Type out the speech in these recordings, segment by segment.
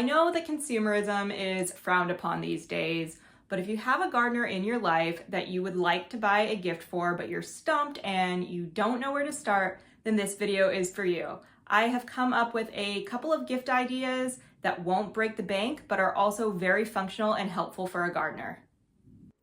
I know that consumerism is frowned upon these days, but if you have a gardener in your life that you would like to buy a gift for, but you're stumped and you don't know where to start, then this video is for you. I have come up with a couple of gift ideas that won't break the bank, but are also very functional and helpful for a gardener.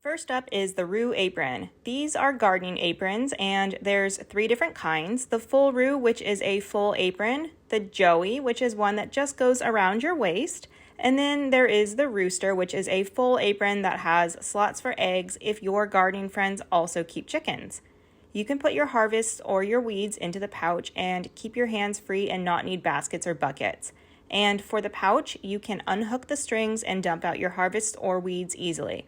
First up is the Roo apron. These are gardening aprons, and there's 3 different kinds. The full Roo, which is a full apron, the Joey, which is one that just goes around your waist, and then there is the Rooster, which is a full apron that has slots for eggs if your gardening friends also keep chickens. You can put your harvests or your weeds into the pouch and keep your hands free and not need baskets or buckets. And for the pouch, you can unhook the strings and dump out your harvests or weeds easily.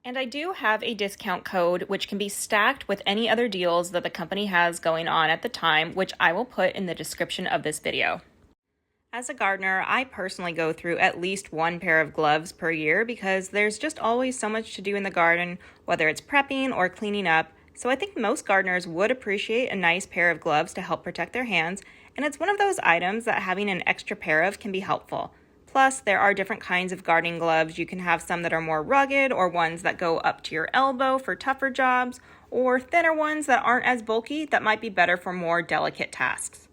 And I do have a discount code which can be stacked with any other deals that the company has going on at the time, which I will put in the description of this video. As a gardener, I personally go through at least 1 pair of gloves per year because there's just always so much to do in the garden, whether it's prepping or cleaning up. So I think most gardeners would appreciate a nice pair of gloves to help protect their hands, and it's one of those items that having an extra pair of can be helpful. Plus, there are different kinds of gardening gloves. You can have some that are more rugged or ones that go up to your elbow for tougher jobs, or thinner ones that aren't as bulky that might be better for more delicate tasks.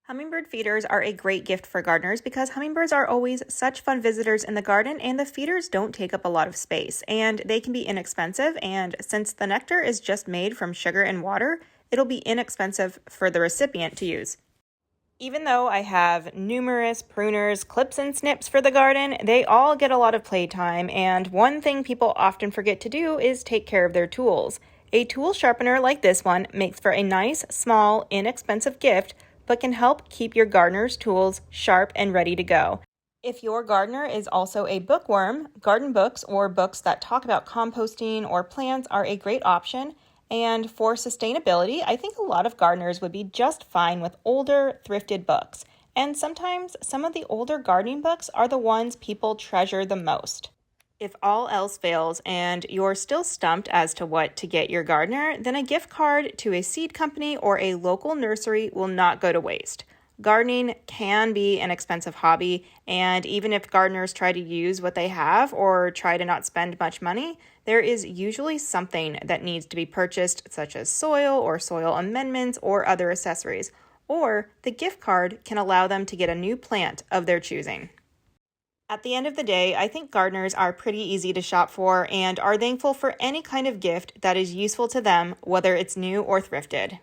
Hummingbird feeders are a great gift for gardeners because hummingbirds are always such fun visitors in the garden, and the feeders don't take up a lot of space, and they can be inexpensive, and since the nectar is just made from sugar and water, it'll be inexpensive for the recipient to use. Even though I have numerous pruners, clips, and snips for the garden, they all get a lot of playtime, and one thing people often forget to do is take care of their tools. A tool sharpener like this one makes for a nice, small, inexpensive gift, but can help keep your gardener's tools sharp and ready to go. If your gardener is also a bookworm, garden books or books that talk about composting or plants are a great option. And for sustainability, I think a lot of gardeners would be just fine with older, thrifted books. And sometimes some of the older gardening books are the ones people treasure the most. If all else fails and you're still stumped as to what to get your gardener, then a gift card to a seed company or a local nursery will not go to waste. Gardening can be an expensive hobby, and even if gardeners try to use what they have or try to not spend much money, there is usually something that needs to be purchased, such as soil or soil amendments or other accessories, or the gift card can allow them to get a new plant of their choosing. At the end of the day, I think gardeners are pretty easy to shop for and are thankful for any kind of gift that is useful to them, whether it's new or thrifted.